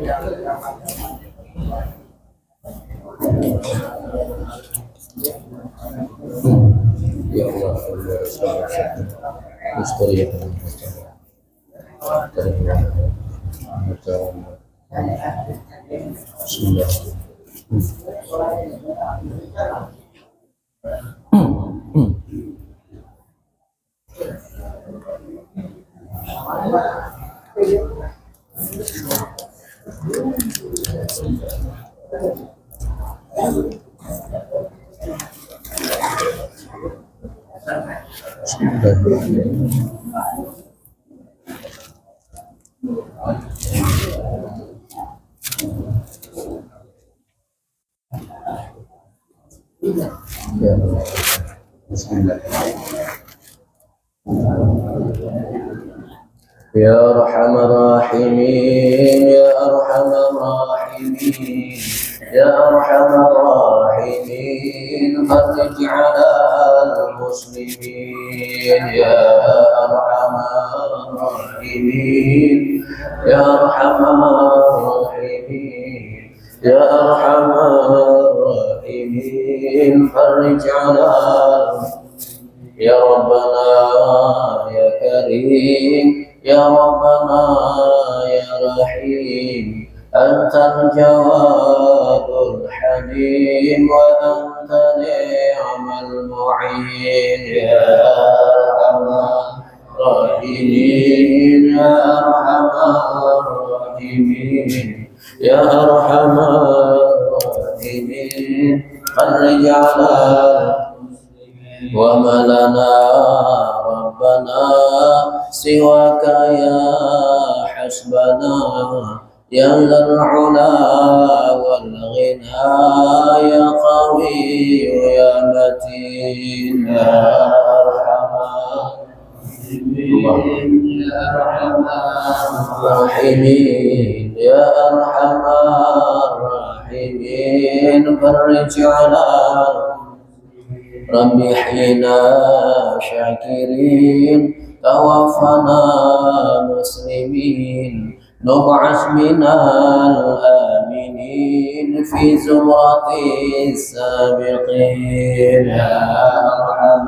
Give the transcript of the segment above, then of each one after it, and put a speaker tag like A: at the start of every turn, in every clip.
A: Ya Allah, Bismillah. Ya Allah. Bismillah. Ya Arhamar Rahimin, Ya Arhamar Rahimin, Ya Arhamar Rahimin, farij 'alal muslimin, Ya Arhamar Rahimin, Ya Arhamar Rahimin, Ya Arhamar Rahimin, farij 'alal Ya Rabbana Ya Karim, Ya Rabbana Ya Rahim, Antal Jawadul Halim, wa anta ni'mal mu'in, Ya Arhamar Rahimin, Ya Arhamar Rahimin, Ya Arhamar Rahimin, farij 'alal وما لنا ربنا سواك يا حسبنا يا ذا العلا والغنى يا قوي يا متين يا أرحم الراحمين يا أرحم الراحمين فرج على ربي حينا شاكرين توفنا مسلمين نبعث من الآمنين في زمرة السابقين يا أرحم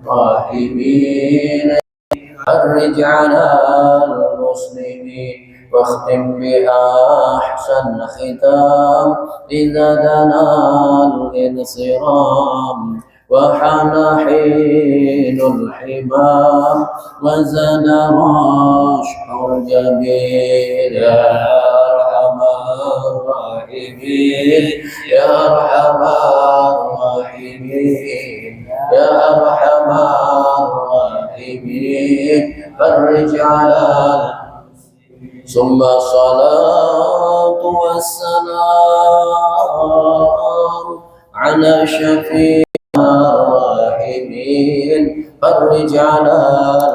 A: الراحمين فرج على المسلمين واختم بأحسن ختام إذا دنا الانصرام وحان حين الحمام وزاد رشح الجبين يا أرحم الراحمين يا أرحم الراحمين يا أرحم الراحمين فرج على ثم الصلاة والسلام على شفيع الراحمين فرج على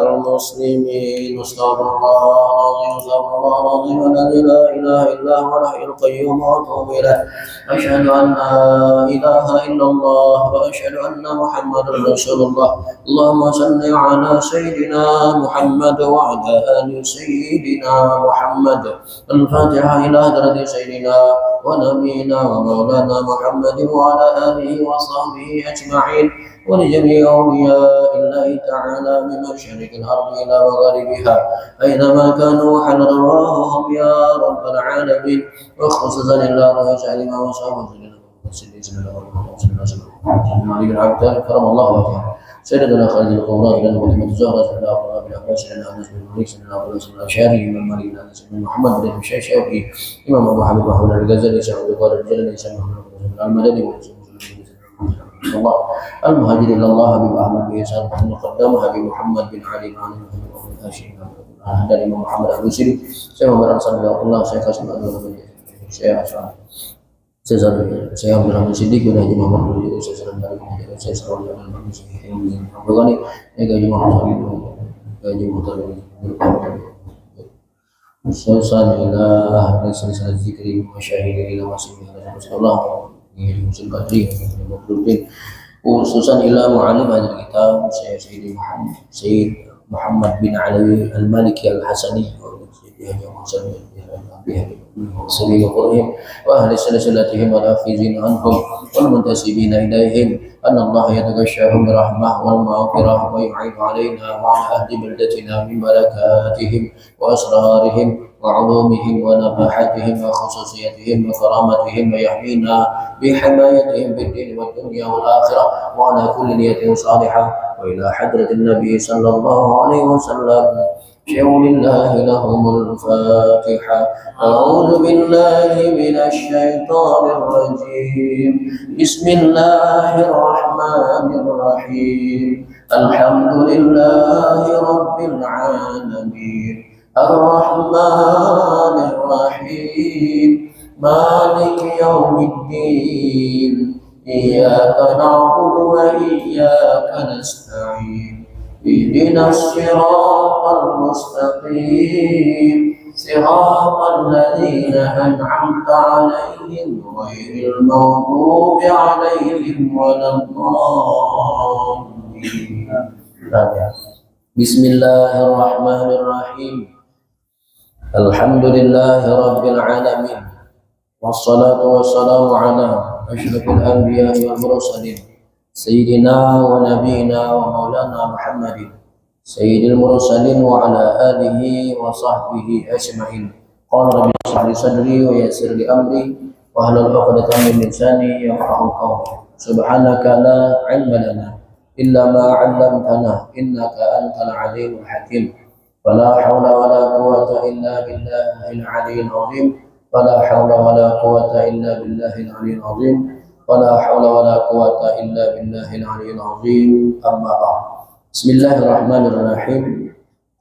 A: المسلمين استغفر الله العظيم استغفر الله العظيم الذي لا اله الا هو الحي القيوم واتوب اليه اشهد ان لا اله الا الله واشهد ان محمدا رسول الله اللهم صل على سيدنا محمد وعلى ال سيدنا محمد الفاتحه الى حضره سيدنا ونبينا ومولانا محمد وعلى اله وصحبه اجمعين ولجميع أولياء الله تعالى من مشرق الأرض إلى مغاربها أينما كانوا حل رواهم يا رب العالمين وخصوصا إلا رأي سالما وصحبه كرم الله وجهه سيدنا خالد القورات لنا محمد الزهرة سيدنا أبو الله بن عباس سيدنا أنس بن مالك سيدنا أبو الله الأشعري إمام مالك سيدنا محمد بن الشافعي إمام أبو حميد محمد الغزالي سيدنا أبو بكر الجلالي سيدنا محمد بن المدني الله المهاجر الى الله حبيب احمد بن اسحاق المقدم حبيب محمد بن علي بن هاشم dari Imam Muhammad Al-Busiri saya memberangkat Allah saya kasih saya bilang Siddiq dan Haji Muhammad Al-Busiri saya sering dari saya selalu dalam saya gaji Muhammad gaji motor Musalsal ila silsilah zikri wa syahidi ila wasilina Rasulullah ini musim badri khususan ila mu'alim hadal kitab Sayyid Muhammad bin Ali al-Maliki al-Hasani wa Sayyidi Hasan سبيل قرهم وأهل سلسلتهم والآخذين عنهم والمنتسبين إليهم أن الله يتغشاهم برحمة والمغفرة ويعين علينا وعلى أهل بلدتنا من بركاتهم وأسرارهم وعلومهم ونفحاتهم وخصوصيتهم وكرامتهم ويحمينا بحمايتهم في الدين والدنيا والآخرة وعلى كل نية صالحة وإلى حضرة النبي صلى الله عليه وسلم شو لله لهم الفاتحة أعوذ بالله من الشيطان الرجيم بسم الله الرحمن الرحيم الحمد لله رب العالمين الرحمن الرحيم مالك يوم الدين إياك نعبد وإياك نستعين اهدنا الصراط المستقيم صراط الذين أنعمت عليهم غير المغضوب عليهم ولا الضالين. بسم الله الرحمن الرحيم الحمد لله رب العالمين والصلاة والسلام على أشرف الأنبياء والمرسلين سيدنا ونبينا ومولانا محمد سيد المرسلين وعلى آله وصحبه أجمعين. قال رب اشرح لي صدري ويسر لي أمري واحلل عقدة من لساني يفقهوا قولي. سبحانك لا علم لنا إلا ما علمتنا إنك أنت العليم الحكيم. ولا حول ولا قوة إلا بالله العلي العظيم. ولا حول ولا قوة إلا بالله العلي العظيم. ولا حول ولا قوة إلا بالله العلي العظيم. أما بعد. بسم الله الرحمن الرحيم.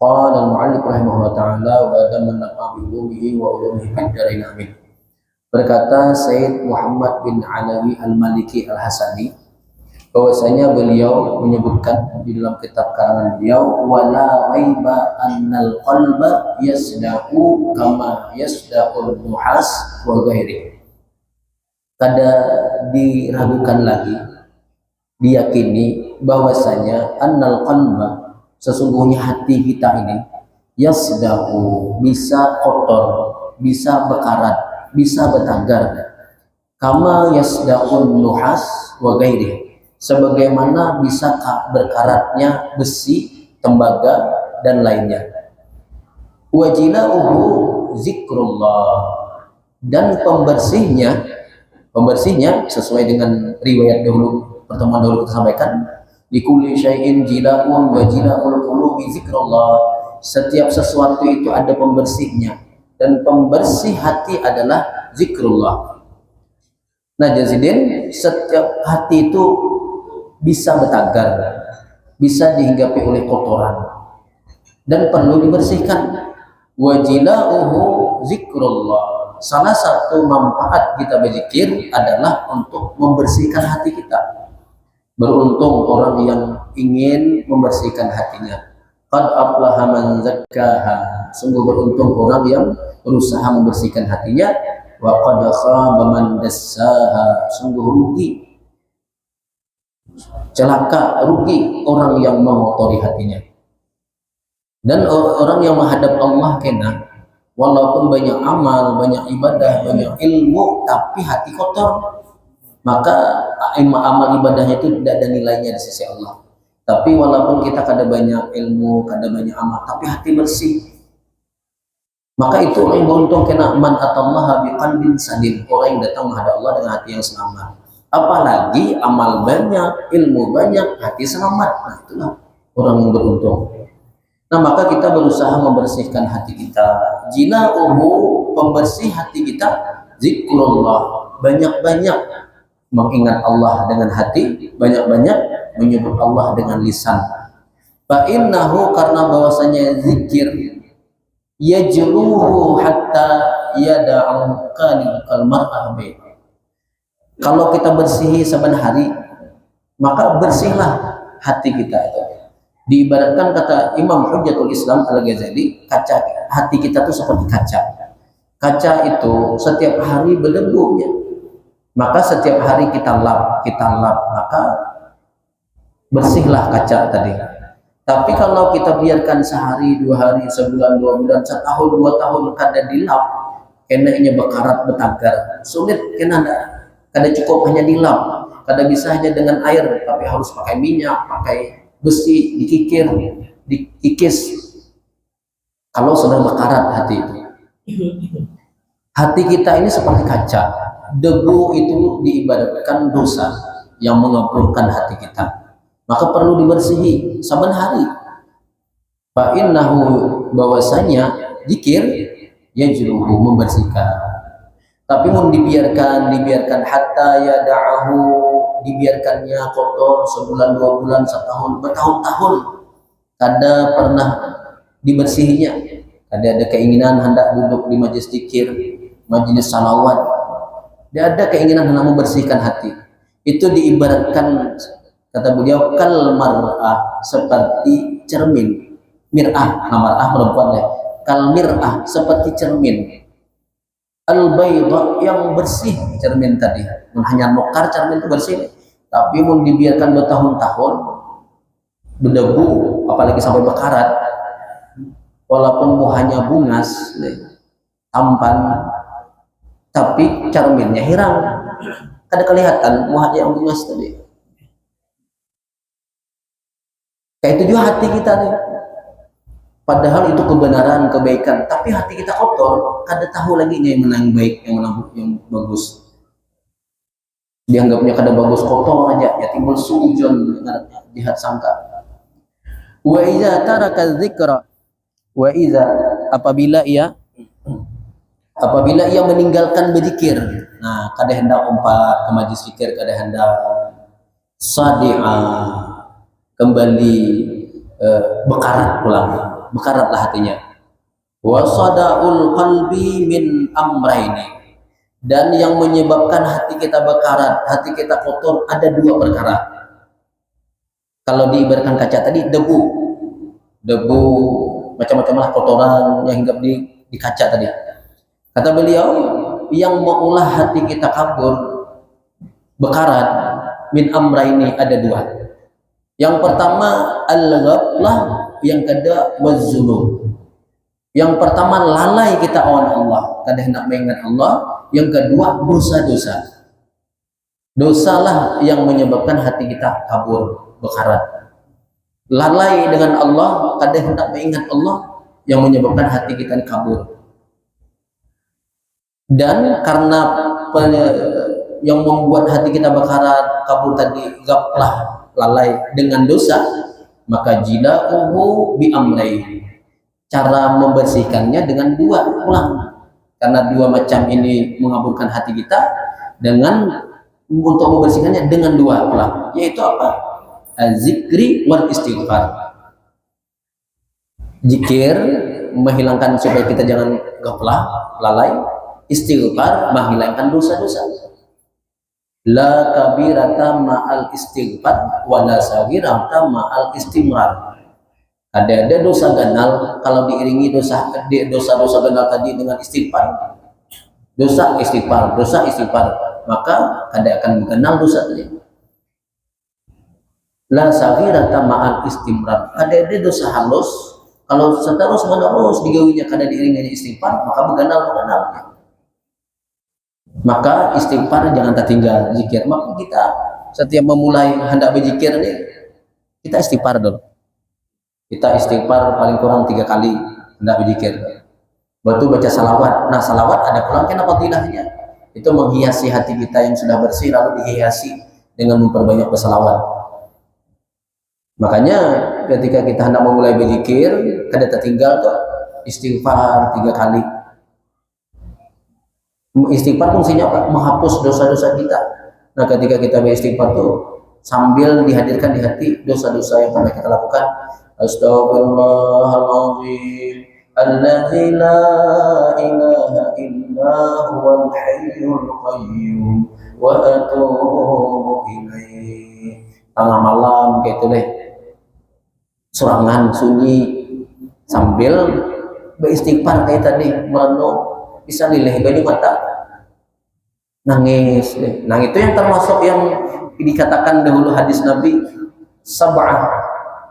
A: قال المؤلف رحمه الله تعالى وأدمنا بعلومه وعلومه في الدارين آمين. Berkata Sayyid Muhammad bin Alawi al-Maliki al-Hasani bahwasanya beliau menyebutkan di dalam kitab karangan beliau wala waiba annal qalba yasda'u kama yasda'ul nuhas wa ghairi. Kada diragukan lagi, diyakini bahwasanya annal qalba sesungguhnya hati kita ini yasda'u bisa kotor, bisa bekarat, bisa bertagar kama yasda'un nuhas wa ghairi, sebagaimana bisa berkaratnya besi, tembaga dan lainnya. Wajilauhu zikrullah, dan pembersihnya sesuai dengan riwayat dahulu, pertemuan dahulu kita sampaikan, likulli syai'in jilaun wa jilaul qulubi zikrullah, setiap sesuatu itu ada pembersihnya dan pembersih hati adalah zikrullah. Nah jazidin, setiap hati itu bisa bertagar, bisa dihinggapi oleh kotoran dan perlu dibersihkan. Wajilauhu zikrullah, salah satu manfaat kita berzikir adalah untuk membersihkan hati kita. Beruntung orang yang ingin membersihkan hatinya. Qad aflaha man zakkaha, sungguh beruntung orang yang berusaha membersihkan hatinya. Wa qad khaba man dassaha, sungguh rugi, celaka, rugi orang yang mengotori hatinya. Dan orang yang menghadap Allah kena, walaupun banyak amal, banyak ibadah, banyak ilmu, tapi hati kotor, maka amal ibadahnya itu tidak ada nilainya di sisi Allah. Tapi walaupun kita kada banyak ilmu, kada banyak amal, tapi hati bersih, maka itu orang yang beruntung. Kena man atallaha biqalbin salim, orang yang datang menghadap Allah dengan hati yang selamat. Apalagi amal banyak, ilmu banyak, hati selamat, nah itulah orang yang beruntung. Nah maka kita berusaha membersihkan hati kita. Jilauhu, pembersih hati kita, zikrullah, banyak-banyak mengingat Allah dengan hati, banyak-banyak menyebut Allah dengan lisan. Fa innahu, karena bahwasanya zikir yajluhu hatta yada'u kal mar'ah bi. Kalau kita bersihi saban hari, maka bersihlah hati kita itu. Diibaratkan kata Imam Hujjatul Islam Al-Ghazali, kaca hati kita tuh seperti kaca. Kaca itu setiap hari berdebunya. Maka setiap hari kita lap, maka bersihlah kaca tadi. Tapi kalau kita biarkan sehari, 2 hari, sebulan, 2 bulan, setahun, 2 tahun kada dilap, kenanya bekarat betagar, sulit kena kada cukup hanya dilap, kada bisa hanya dengan air, tapi harus pakai minyak, pakai besi, dikikir, diikis. Kalau sudah bekarat hati itu, hati kita ini seperti kaca. Debu itu diibaratkan dosa yang mengaburkan hati kita, maka perlu dibersihi saban hari. Fa innahu, bahwasanya zikir yajruhu, membersihkan. Tapi mun dibiarkan hatta yada'ahu, dibiarkannya kotor sebulan, 2 bulan, setahun, bertahun-tahun kada pernah dibersihinya. Ada keinginan hendak duduk di majelis zikir, majelis salawat, dia ada keinginan hendak membersihkan hati. Itu diibaratkan, kata beliau, kal mar'ah, seperti cermin. Mir'ah, mar'ah perempuan ya. Kal mir'ah, seperti cermin. Al bayda, yang bersih cermin tadi. Hanya nukar cermin itu bersih, tapi mau dibiarkan bertahun-tahun berdebu, apalagi sampai bekarat, walaupun muhanya bungas, tampan, tapi cerminnya hilang, kada kelihatan muhanya yang bungas tadi. Kayak itu juga hati kita nih. Padahal itu kebenaran, kebaikan, tapi hati kita kotor, kada tahu lagi yang mana yang baik, yang mana yang bagus. Dianggapnya kada bagus, kotor aja, ya timbul sujon, jahat sangka. Wa iza taraka dzikra, wa iza, apabila ia meninggalkan berzikir, nah kada hendak umpat ke majlis zikir, kada hendak sadi'a, kembali bekarat pulang, bekaratlah hatinya. Wa sada'ul qalbi min amraini, dan yang menyebabkan hati kita bekarat, hati kita kotor, ada 2 perkara. Kalau diibaratkan kaca tadi, debu macam-macam lah kotoran yang hinggap di kaca tadi. Kata beliau, yang mengolah hati kita kabur, bekarat, min amraini, ada 2. Yang pertama al-ghaflah, yang kedua waz-zulum. Yang pertama lalai kita awan Allah, kada hendak mengingat Allah. Yang kedua dosa-dosa. Dosalah yang menyebabkan hati kita kabur, bekarat. Lalai dengan Allah, kada hendak mengingat Allah, yang menyebabkan hati kita kabur. Dan karena yang membuat hati kita bekarat, kabur tadi, ghaflah, lalai dengan dosa, maka jila'uhu bi amrayn, cara membersihkannya dengan 2 ulang. Karena 2 macam ini mengaburkan hati kita, dengan untuk membersihkannya dengan 2 ulang, yaitu apa? Az-zikri wal istighfar. Zikir menghilangkan supaya kita jangan ghaflah, lalai. Istighfar menghilangkan dosa-dosa. La kabirata ma'al istighfar wa la saghirata ma'al istimrar. Ada dosa ganal kalau diiringi dosa-dosa ganal tadi dengan istighfar. Dosa istighfar, maka kada akan ganal dosa tadi. La saghirata ma'al istimrar. Ada dosa halus, kalau terus menerus digawinya kada diiringi istighfar, maka beganal-ganalnya. Maka istighfar jangan tertinggal, zikir. Maka kita setiap memulai hendak berzikir nih, kita istighfar dulu. Kita istighfar paling kurang 3 kali hendak berzikir. Batu baca salawat. Nah, salawat ada pulang kenapa tidaknya? Itu menghiasi hati kita yang sudah bersih, lalu dihiasi dengan memperbanyak bersalawat. Makanya ketika kita hendak memulai berzikir, kada tertinggal tuh istighfar 3 kali. Istighfar fungsinya apa? Menghapus dosa-dosa kita. Nah, ketika kita beristighfar tuh sambil dihadirkan di hati dosa-dosa yang pernah kita lakukan. Astaghfirullahaladzim alladzi la ilaha illa huwal hayyul qayyum wa atubu ilaih. Tengah malam kayak itu deh. sorangan sunyi sambil beristighfar kayak tadi merenung, bisa lilih banyak mata nangis. Nah itu yang termasuk yang dikatakan dahulu hadis Nabi, sab'ah,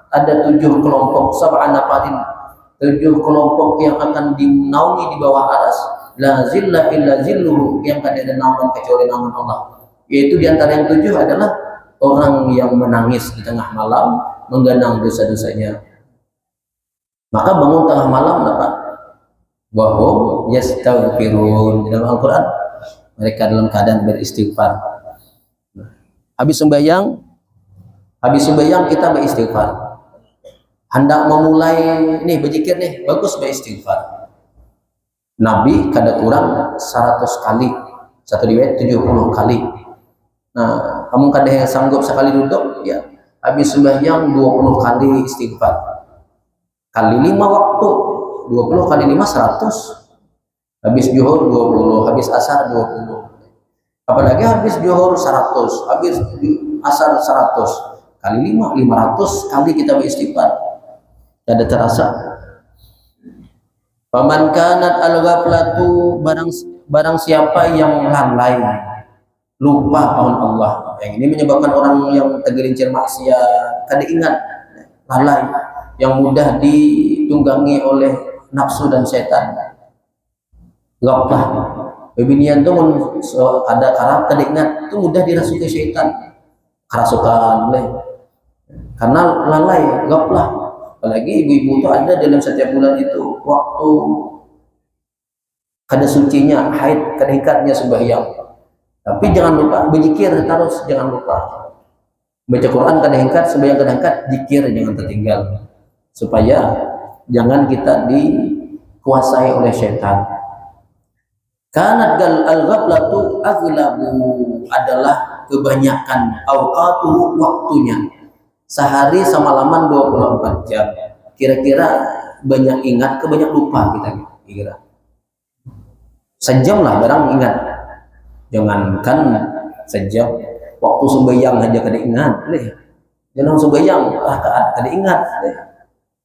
A: ada 7 kelompok, sab'ah nafarin, 7 kelompok yang akan dinaungi di bawah aras, la zilla illa zilluhu, yang tidak ada naungan kecuali naungan Allah. Yaitu diantara yang 7 adalah orang yang menangis di tengah malam menggenang dosa-dosanya. Maka bangun tengah malam apa? Wahum yastaghfirun, dalam Al-Quran mereka dalam keadaan beristighfar. Habis sembahyang kita beristighfar. Hendak memulai nih berzikir nih, bagus beristighfar. Nabi kada kurang 100 kali, satu riwayat 70 kali. Nah, kamu kada yang sanggup sekali duduk, ya habis sembahyang 20 kali istighfar. Kali 5 waktu, 20 kali 5 100. Habis zuhur 20, habis asar 20. Apalagi habis zuhur 100, habis asar 100. Kali 5, 500 kali kita beristighfar. Ada terasa. Faman kanat al-ghaflatu, barang siapa yang lalai, lupa akan Allah. Yang ini menyebabkan orang yang tergelincir maksiat, kada ingat, lalai, yang mudah ditunggangi oleh nafsu dan setan. Ghaflah. Bebinian itu ada karena kada ingat, itu mudah dirasuki setan. Kerasukan boleh. Karena lalai, ghaflah. Apalagi ibu-ibu itu ada dalam setiap bulan itu waktu kada sucinya, haid, kada hikatnya sembahyang. Tapi jangan lupa berzikir terus, jangan lupa. Baca Quran kada hingkat, sembahyang kada hingkat, zikir jangan tertinggal. Supaya jangan kita dikuasai oleh setan. Kanat al-ghaflatu aghlabu, adalah kebanyakan awqatu, waktunya. Sehari semalaman 24 jam. Kira-kira banyak ingat ke banyak lupa kita kira. Sejam lah barang ingat. Jangankan sejam, waktu sembahyang aja kada ingat. Jangan sembahyang kada ingat.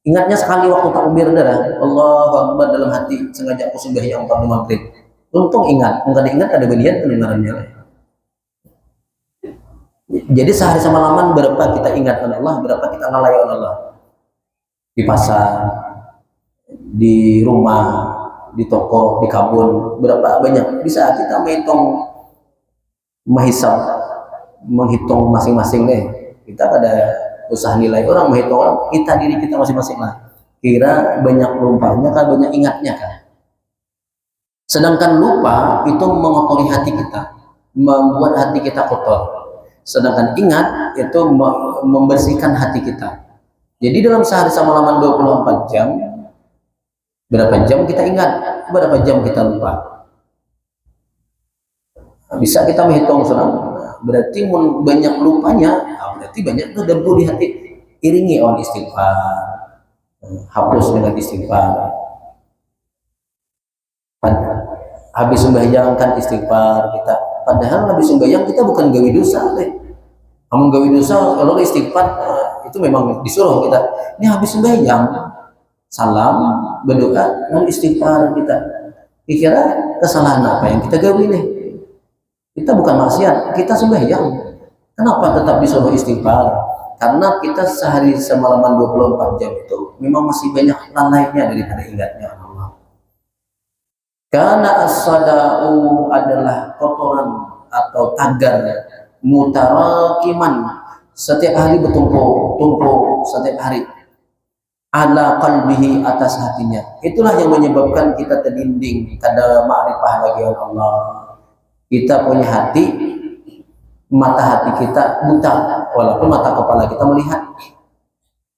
A: Ingatnya sekali waktu takbir dah. Allahu Akbar dalam hati, sengaja aku sembahyang waktu maghrib. Untung ingat, kada ingat ada bagian kedengarannya. Jadi sehari semalaman berapa kita ingat Allah, berapa kita lalai Allah. Di pasar, di rumah, di toko, di kebun, berapa banyak. Bisa kita menghitung masing-masing deh. Kita pada usaha nilai orang, menghitung orang, kita diri kita masing-masing lah. Kira banyak lupanya kan, banyak ingatnya kan. Sedangkan lupa itu mengotori hati kita, membuat hati kita kotor. Sedangkan ingat itu membersihkan hati kita. Jadi dalam sehari semalaman 24 jam, berapa jam kita ingat, berapa jam kita lupa. Bisa kita menghitung serang. Berarti banyak lupanya, berarti banyak itu debu di hati. Iringi oleh istighfar, hapus dengan istighfar. Habis sembahyang kan istighfar kita. Padahal habis sembahyang kita bukan gawe dosa deh. Kamu gawe dosa kalau istighfar itu memang disuruh kita. Ini habis sembahyang, salam, berdoa, lalu istighfar kita. Kira kesalahan apa yang kita gawe nih? Kita bukan maksiat, kita sembahyang. Kenapa tetap disuruh istighfar? Karena kita sehari semalaman 24 jam itu memang masih banyak lalainya daripada ingatnya Allah. Karena as-sada'u adalah kotoran atau tagar mutarakiman, setiap hari bertumpuk setiap hari, ala qalbihi, atas hatinya. Itulah yang menyebabkan kita terdinding kada ma'rifah lagi Allah. Kita punya hati, mata hati kita buta, walaupun mata kepala kita melihat.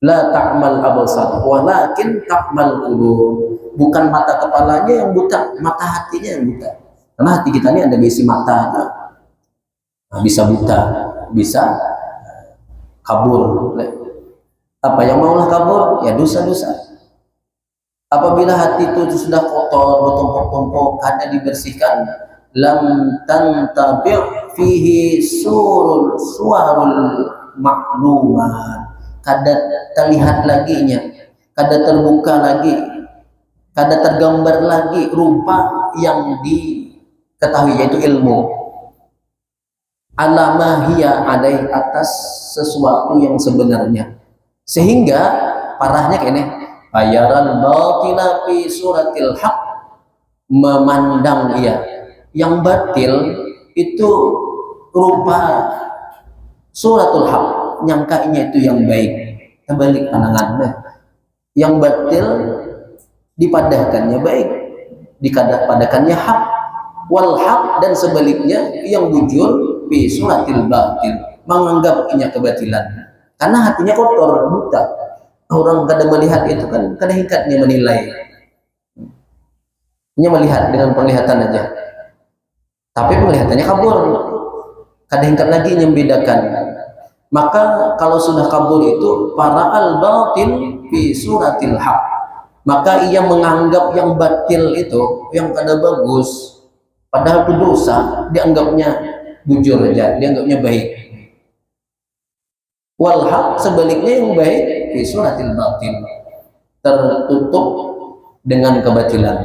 A: La ta'mal absar walakin ta'mal qulub. Bukan mata kepalanya yang buta, mata hatinya yang buta. Karena hati kita ini ada besi mata, nah, bisa buta, bisa kabur. Apa yang maulah kabur? Ya dosa-dosa. Apabila hati itu sudah kotor, bertumpuk-tumpuk, kada dibersihkan, lam tantabi' fihi suwarul ma'lumat, kada terlihat lagi nya, kada terbuka lagi, kada tergambar lagi rupa yang diketahui, yaitu ilmu. Ala ma hiya alai, atas sesuatu yang sebenarnya. Sehingga parahnya kene, ayaran batila fi suratil haq, memandang yang batil itu rupa suratul haq, nyangkanya itu yang baik, terbalik pandangannya. Yang batil dipadahkannya baik, dipadakannya hak, wal haq, dan sebaliknya yang bujur fi suratil batil, menganggapnya kebatilan karena hatinya kotor, buta. Orang kada melihat itu kan kada hingkatnya menilai, hanya melihat dengan penglihatan aja, tapi penglihatannya kabur, kada hingkat lagi membedakan. Maka kalau sudah kabur itu para al batil fi suratil haq, maka ia menganggap yang batil itu yang kada bagus, padahal itu dosa, dianggapnya bujur aja, dianggapnya baik. Wal haq, sebaliknya yang baik fi suratil batil, tertutup dengan kebatilan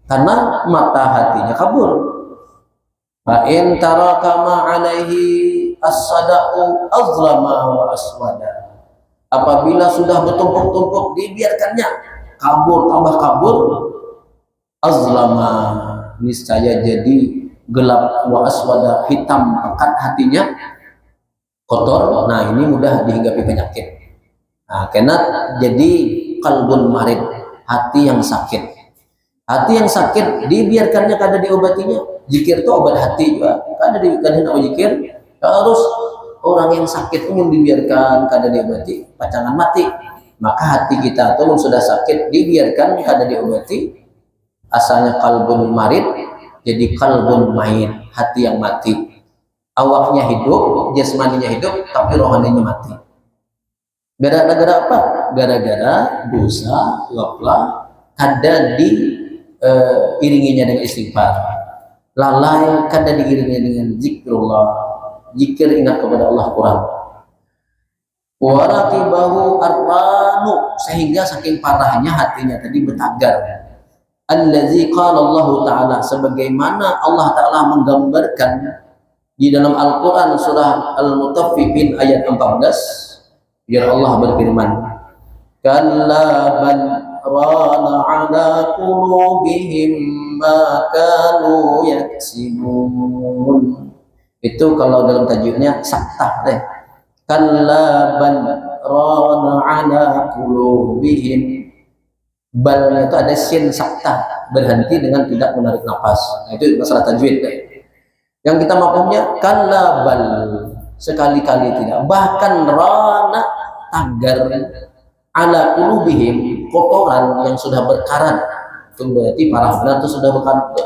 A: karena mata hatinya kabur. Fa in taraka ma alaihi as-sada'u azlama wa aswada, apabila sudah bertumpuk-tumpuk dibiarkannya kabur, tambah kabur, azlama, niscaya jadi gelap, wa aswada, hitam pekat hatinya, kotor. Nah ini mudah dihinggapi penyakit. Nah, karena jadi qalbun marid, hati yang sakit. Hati yang sakit dibiarkannya kada diobatinya. Zikir itu obat hati juga, kada dikadang zikir. Harus orang yang sakit umum dibiarkan kada diobati, pacangan mati. Maka hati kita itu sudah sakit, dibiarkan kada diobati, asalnya qalbun marid jadi qalbun mayit, hati yang mati. Awaknya hidup, jasmaninya hidup, tapi rohaninya mati. Gara-gara apa? Gara-gara dosa, ghaflah, kada diiringinya dengan istighfar, lalai kada diiringinya dengan zikrullah, zikir ingat kepada Allah kurang. Warakibahu arwanu, sehingga saking parahnya hatinya tadi bertagar. Allazi qala Allah Ta'ala, sebagaimana Allah Ta'ala menggambarkan di dalam Al-Quran surah Al-Mutaffifin ayat 14, biar Allah berfirman, kalla bal rana ala qulubihim ma kanu yaksibun. Itu kalau dalam tajwidnya saktah deh. Kalla bal rana ala qulubihim, balnya itu ada sin saktah, berhenti dengan tidak menarik nafas. Nah, itu masalah tajwid deh. Yang kita maklumnya kalla bal, sekali-kali tidak, bahkan rana, tagar, ala qulubihim, kotoran yang sudah berkarat. Itu berarti parah benar itu sudah berkarat.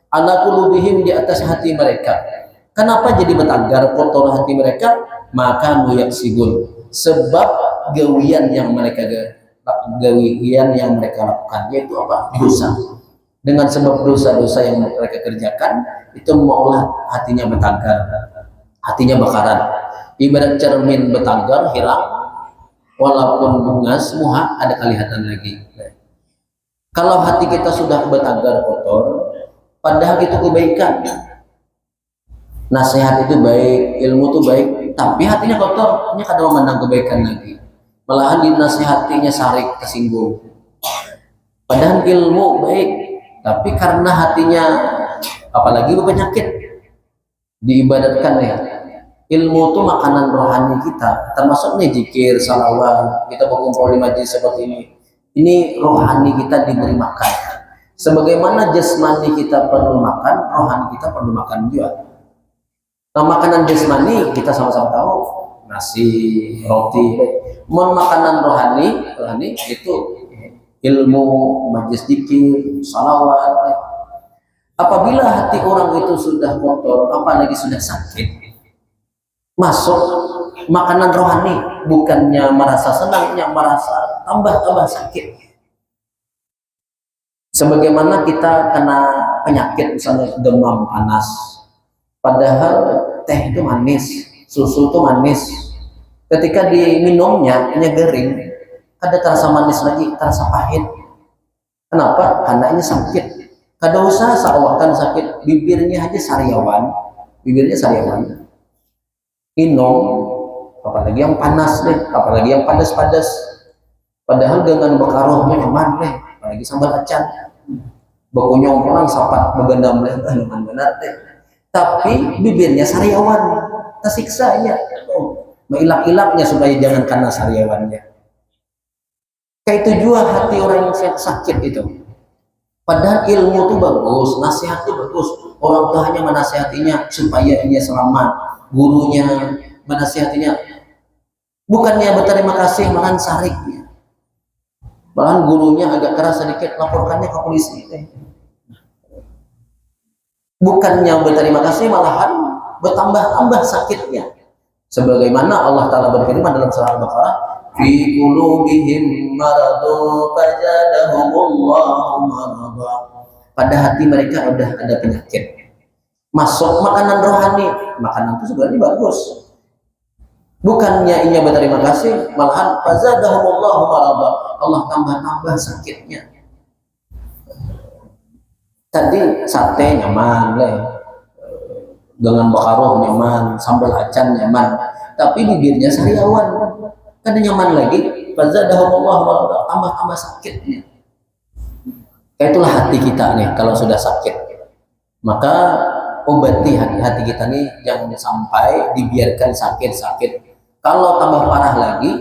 A: Ala qulubihim, di atas hati mereka. Kenapa jadi bertagar kotor hati mereka? Maka nuyaksigun, sebab gawian yang mereka lakukan, yaitu apa? Dosa. Dengan sebab dosa-dosa yang mereka kerjakan itu mengolah hatinya bertagar, hatinya bakaran. Ibarat cermin bertagar hilang, walaupun bunga semua ada kelihatan lagi. Kalau hati kita sudah bertagar kotor, padahal itu kebaikan, nasihat itu baik, ilmu itu baik, tapi hatinya kotor, hanya kadang memandang kebaikan lagi, malahan dinasihatinya sarik, tersinggung. Padahal ilmu baik, tapi karena hatinya apalagi berpenyakit, diibadatkan ya. Ilmu itu makanan rohani kita, termasuk nih zikir, salawat, kita berkumpul di majlis seperti ini. Ini rohani kita diberi makan. Sebagaimana jasmani kita perlu makan, rohani kita perlu makan juga. Nah, makanan jasmani kita sama-sama tahu, nasi, roti. Makanan rohani itu ilmu, majlis zikir, salawat. Apabila hati orang itu sudah kotor, apalagi sudah sakit, masuk makanan rohani, bukannya merasa senang, yang merasa tambah sakit. Sebagaimana kita kena penyakit, misalnya demam, panas, padahal teh itu manis, susu itu manis, Ketika diminumnya hanya garing, kada terasa manis lagi, terasa pahit. Kenapa? Karena ini sakit. Kada usah seawakan sakit, bibirnya aja sariawan, minum, apalagi yang panas deh, apalagi yang padas-padas. Padahal dengan bekarohnya nyaman deh, apalagi sambal acan. Bakunyong pulang sapat begandam deh, nyaman benar deh. Tapi bibirnya sariawan, tersiksa ya. Mengilap-ilapnya supaya jangan kena sariawannya. Kayak itu juga hati orang yang sakit itu. Padahal ilmu itu bagus, nasihat itu bagus. Orang tua hanya menasihatinya supaya ia selamat. Gurunya menasihatinya. Bukannya berterima kasih, malahan sariknya. Malahan gurunya agak keras sedikit, laporkannya ke polisi. Bukannya berterima kasih, malahan bertambah-tambah sakitnya. Sebagaimana Allah Ta'ala berfirman dalam surah Al-Baqarah, fi qulubihim maradun fazadahumullahu marada. Pada hati mereka udah ada penyakit. Masuk makanan rohani, makanan itu sebenarnya bagus. Bukannya ia berterima kasih, malahan fazadahumullahu marada. Allah tambah-tambah sakitnya. Tadi sate nyaman leh, dengan bakaroh nyaman, sambal acan nyaman, tapi bibirnya sariawan, kan nyaman lagi. Fazadahumullahu marada, tambah-tambah sakitnya. Kayak itulah hati kita nih, kalau sudah sakit, maka obati hati kita nih, jangan sampai dibiarkan sakit-sakit. Kalau tambah parah lagi,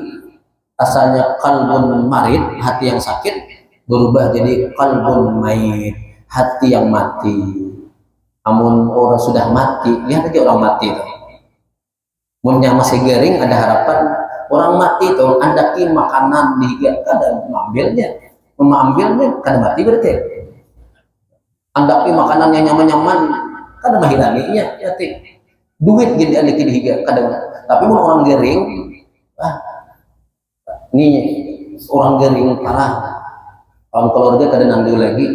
A: asalnya qalbun marid, hati yang sakit, berubah jadi qalbun mayit, hati yang mati. Amun orang sudah mati, lihat aja orang mati itu. Munnya masih garing, ada harapan. Orang mati itu andaki makanan dihiga, kada mengambilnya, kada mati berarti. Andaki makanan yang nyaman-nyaman, kada mahilanginya, ya ti. Duit gini andaki dihiga, kada. Tapi mun orang garing, ini orang garing parah. Orang keluarga kada nandu lagi.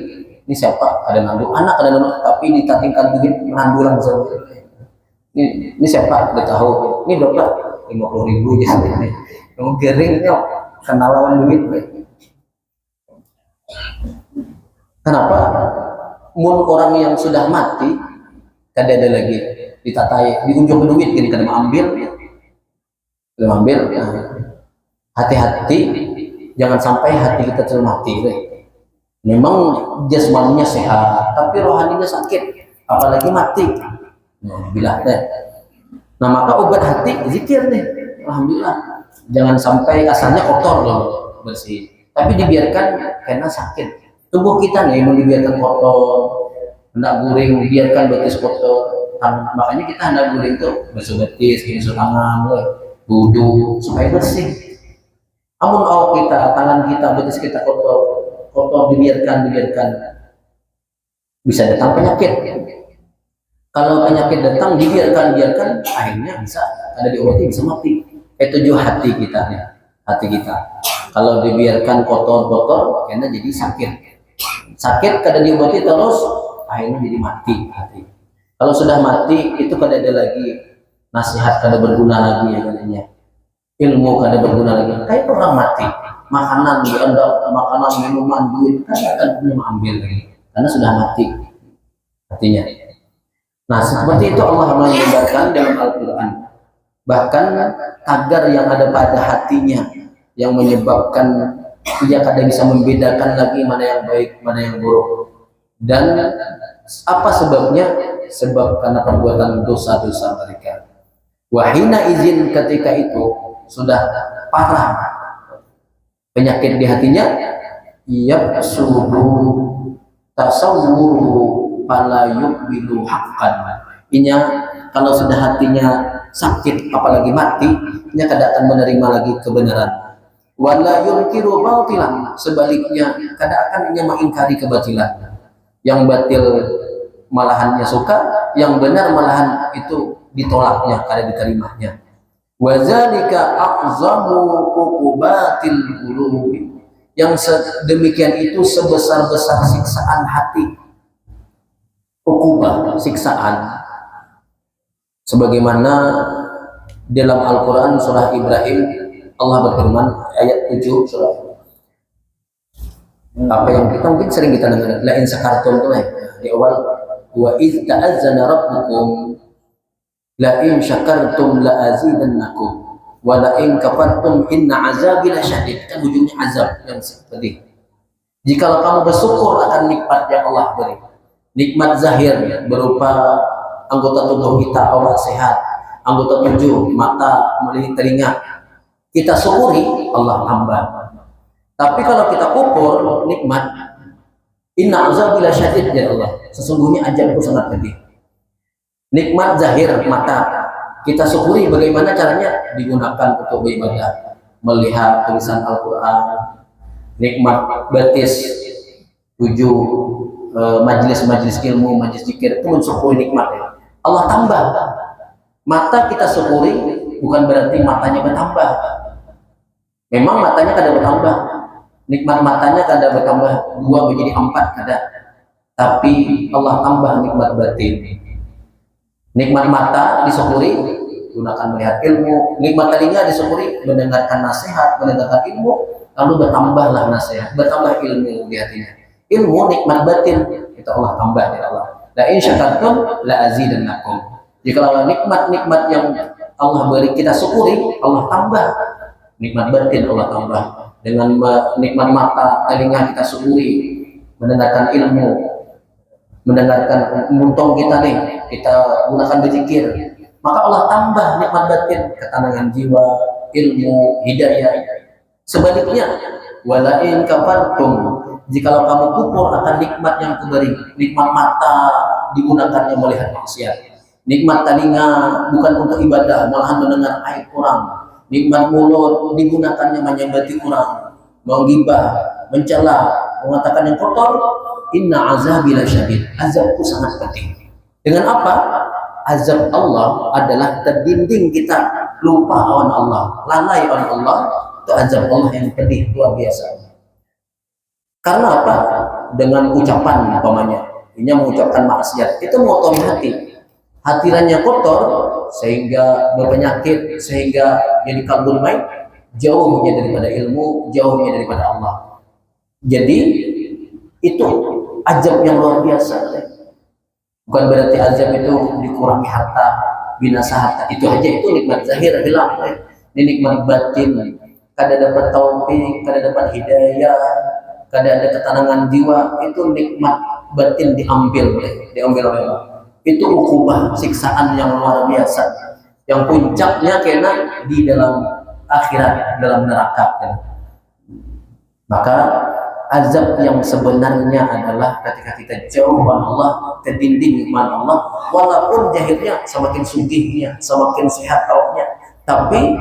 A: Ini siapa? Ada nandu anak, ada nandu, tapi ditatingkan duit nandu langsung. Ini siapa? Udah tahu. Ini berapa? 50.000 aja. Yang geringnya kena lawan duit. Kenapa? Mun orang yang sudah mati, kada ada lagi ditatai, diunjuk ke duit, gini kada mengambil, hati-hati, jangan sampai hati kita termati. Memang jasmaninya sehat, tapi rohaninya sakit, apalagi mati. Nah, maka obat hati zikir nih. Alhamdulillah. Jangan sampai asalnya kotor loh, bersih. Tapi dibiarkan karena sakit. Tubuh kita nih mau dibiarkan kotor, hendak guring, biarkan betis kotor. Makanya kita hendak guring tuh basuh betis, basuh tangan, wudu supaya bersih. Amun awak kita, tangan kita, betis kita kotor, dibiarkan bisa datang penyakit. Kalau penyakit datang dibiarkan, akhirnya bisa ada diobati, bisa mati. Itu juga hati kita nih, hati kita. Kalau dibiarkan kotor, karena jadi sakit kada diobati terus, akhirnya jadi mati hati. Kalau sudah mati itu kada ada lagi nasihat, kada berguna lagi ya katanya. Ilmu kada berguna lagi. Kayak orang mati. Makanan diandak, makanan, minuman, duit kan akan punya ambil lagi karena sudah mati hatinya. Nah, seperti itu Allah mengabarkan dalam Al-Quran. Bahkan tagar yang ada pada hatinya yang menyebabkan ia kadang bisa membedakan lagi mana yang baik, mana yang buruk. Dan apa sebabnya? Sebab karena perbuatan dosa-dosa mereka. Wahina izin ketika itu sudah parah penyakit di hatinya, ia suhu tasawwuru fala yuqbilu haqqan. Inya kalau sudah hatinya sakit apalagi mati, inya kada akan menerima lagi kebenaran. Wala yunkiru batilan, sebaliknya kada akan inya mengingkari kebatilan. Yang batil malahannya suka, yang benar malahan itu ditolaknya, kada diterimanya. Wazalika aqzamu uqubatil qulubi, yang sedemikian itu sebesar-besar siksaan hati. Uqubah, siksaan, sebagaimana Dalam Al-Quran surah Ibrahim Allah berfirman ayat 7 surah apa yang kita mungkin sering kita dengar, la in sakartum tuh di awal, wa iz ta'azzana rabbukum la in syakartum la azidannakum wa la in kafartum inna azabi lasyadid. Kan ujungnya azab yang seperti. Jikalau kamu bersyukur akan nikmat yang Allah beri, nikmat zahir berupa anggota tubuh kita, awak sehat, anggota tubuh mata, melihat, telinga, kita syukuri, Allah tambah. Tapi kalau kita kufur nikmat, inna azabi lasyadid ya Allah, sesungguhnya azabku sangat pedih. Nikmat zahir mata kita syukuri, bagaimana caranya? Digunakan untuk beribadah, melihat tulisan Al-Quran. Nikmat batis 7 majelis-majelis ilmu, majelis zikir, itu mensyukuri nikmat ya. Allah tambah. Mata kita syukuri bukan berarti matanya bertambah. Memang matanya kadang bertambah, nikmat matanya kadang bertambah 2 menjadi 4 kadang, tapi Allah tambah nikmat batin. Nikmat mata disyukuri gunakan melihat ilmu, nikmat telinga disyukuri mendengarkan nasihat, mendengarkan ilmu, lalu bertambahlah nasihat, bertambah ilmu di hatinya. Ilmu nikmat batin itu Allah tambah ya Allah. La in syakartum la azidannakum. Jika nikmat-nikmat yang Allah beri kita syukuri, Allah tambah. Nikmat batin Allah tambah. Dengan nikmat mata, telinga kita syukuri, mendengarkan ilmu, mendengarkan muntong kita nih, kita gunakan berzikir, maka Allah tambah nikmat batin, ketenangan jiwa, ilmu, hidayah. Sebaliknya, walain kafartum, jikalau kamu kufur akan nikmat yang kuberi, nikmat mata digunakannya melihat maksiat, nikmat telinga bukan untuk ibadah, malahan mendengar aib kurang, nikmat mulut digunakannya menyambati kurang, menggibah, mencela, mengatakan yang kotor. Inna azabi lasyadid, azabku sangat pedih. Dengan apa? Azab Allah adalah terdinding kita lupa awan Allah, lalai awan Allah. Itu azab Allah yang pedih luar biasa. Karena apa? Dengan ucapan umpamanya, ini mengucapkan maksiat, itu mengotori hati. Hatirannya kotor sehingga berpenyakit, sehingga jadi kabul main, jauhnya daripada ilmu, jauhnya daripada Allah. Jadi itu azab yang luar biasa. Bukan berarti azab itu dikurangi harta, binasa harta, itu aja, itu nikmat zahir hilang. Ini nikmat batin, kada dapat taufik, kada dapat hidayah, kada ada ketenangan jiwa, itu nikmat batin diambil oleh Allah. Itu ukubah, siksaan yang luar biasa, yang puncaknya kena di dalam akhirat, dalam neraka. Maka azab yang sebenarnya adalah ketika kita jauh dari Allah, terdinding nikmat Allah, walaupun jahilnya semakin sugihnya, semakin sehat taunya, tapi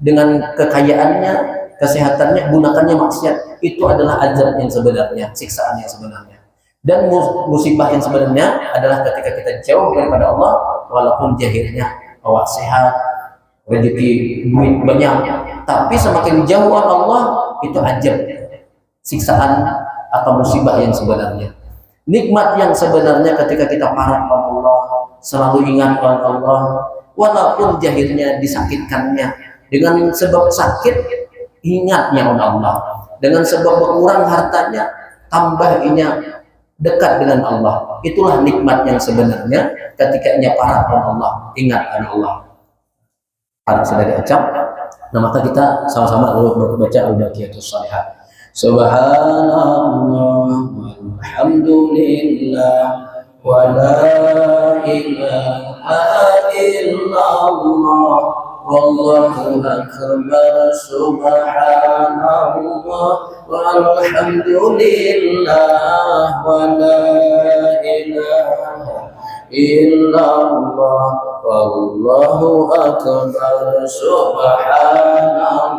A: dengan kekayaannya, kesehatannya, gunakannya maksiat, itu adalah azab yang sebenarnya, siksaan yang sebenarnya. Dan musibah yang sebenarnya adalah ketika kita jauh daripada Allah, walaupun jahilnya awak sehat, rezeki duit banyak, tapi semakin jauh dari Allah, itu azab, siksaan atau musibah yang sebenarnya. Nikmat yang sebenarnya ketika kita parah pada Allah, selalu ingat pada Allah, walaupun jahilnya disakitkannya, dengan sebab sakit ingatnya pada Allah, dengan sebab berkurang hartanya tambah inya dekat dengan Allah. Itulah nikmat yang sebenarnya ketika ia parah pada Allah, ingat pada Allah. Para saudara ucap, nah maka kita sama-sama lalu baca al-baqiyatus shalihah. Subhanallah walhamdulillah wa la ilaha illallah wallahu akbar. Subhanallah walhamdulillah wa la ilaha illallah wallahu akbar. Subhanallah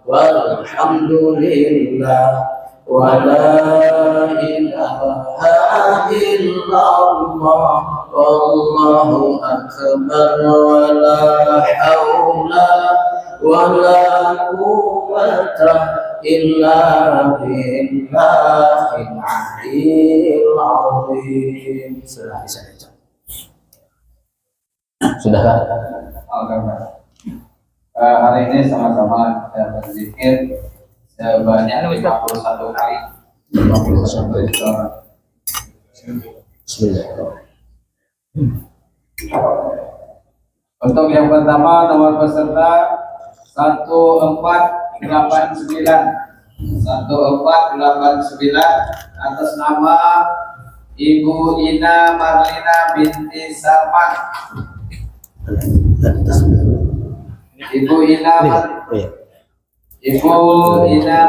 A: walhamdulillah wa la ilaha illallah wallahu akbar wa la haula wa la quwwata illa billahil aliyyil azim. Sudah bisa. Sudahkah?
B: Al-Gambar. Hari ini sama-sama kita berzikir sebanyak 51 kali.
A: 51. Bismillahirrahmanirrahim.
B: Untuk yang pertama nomor peserta 1489 atas nama Ibu Ina Marlina binti Sarman. Ibu Ina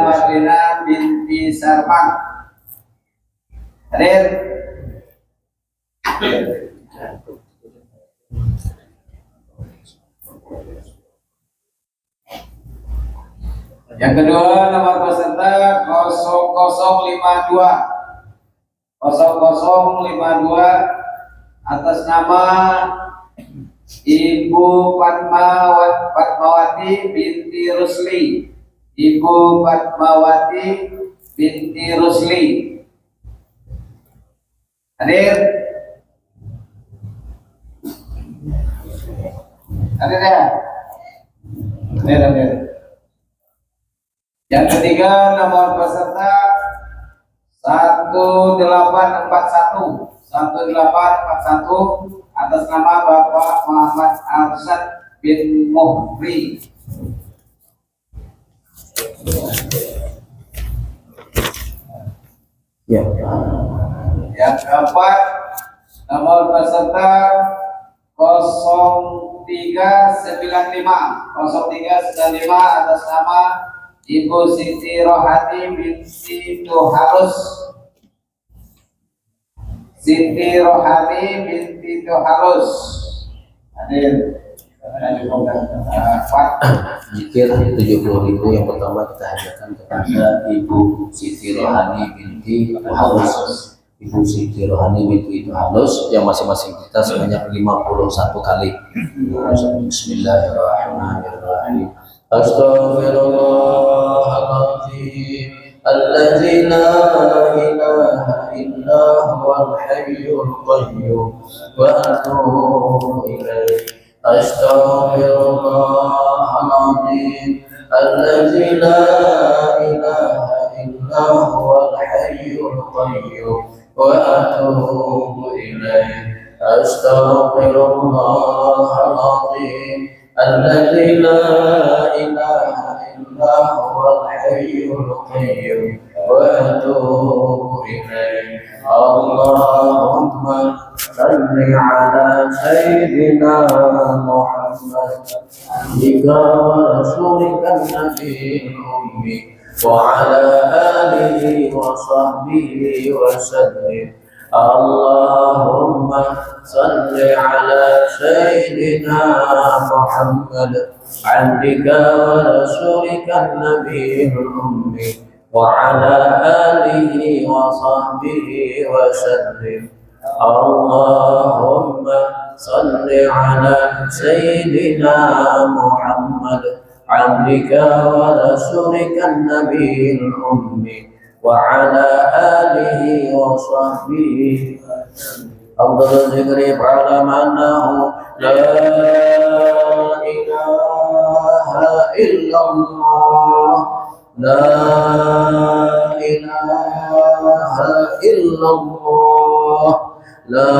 B: Marlina binti Sarman. Hadir. Yang kedua nomor peserta 0052 atas nama Ibu Fatmawati binti Rusli. Ibu Fatmawati binti Rusli. Hadir. Hadir ya? Hadir. Yang ketiga nomor peserta 1841 atas nama Bapak Muhammad Arsyad bin Muhri.
A: Ya.
B: Yang keempat nomor peserta 0395 atas nama Ibu Siti Rohani binti Tuharus. Siti Rohani binti Tuharus. Hadir.
A: Zikir 70.000 yang pertama kita hadiahkan kepada Ibu Siti Rohani binti Tuharus. Ibu Siti Rohani binti Tuharus yang masing-masing kita sebanyak 51 kali. Bismillahirrahmanirrahim. Astaghfirullahaladzim Alladzi la ilaha illa huwal hayyul qayyum wa atubu ilaih. Astaghfirullahaladzim Alladzi la ilaha illa huwal hayyul qayyum wa atubu ilaih. Astaghfirullahaladzim الذي لا إله إلا هو الحي القيوم وأتوب إليه. اللهم صل على سيدنا محمد عبدك ورسولك النبي الأمي وعلى آله وصحبه وسلم. اللهم صل على سيدنا محمد عبدك ورسولك النبي الأمي وعلى آله وصحبه وسلم. اللهم صل على سيدنا محمد عبدك ورسولك النبي الأمي وعلى آله وصحبه. أفضل الذكر فاعلم أنه لا إله إلا الله. لا إله إلا الله. لا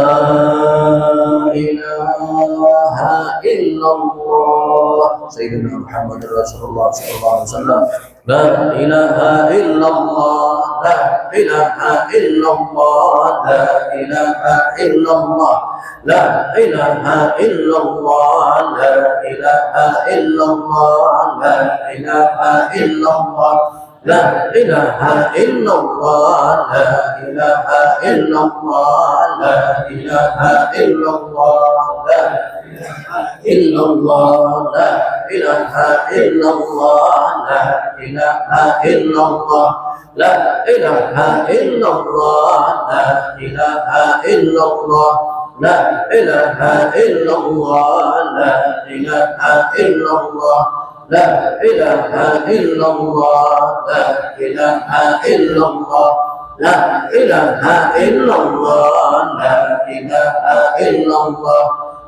A: إله إلا الله. سيدنا محمد رسول الله صلى الله عليه وسلم. لا إله إلا الله. لا إله إلا الله. لا إله إلا الله. لا إله إلا الله. لا إله إلا الله. لا إله إلا الله. لا إله إلا الله. لا إله إلا الله. لا إله إلا الله. لا إلا الله. لا إله إلا الله. لا إله إلا الله. لا إله إلا الله. لا إله إلا الله. لا إله إلا الله. لا إله إلا الله. لا إله إلا الله. لا إله إلا الله. لا إله إلا الله. لا إله إلا الله.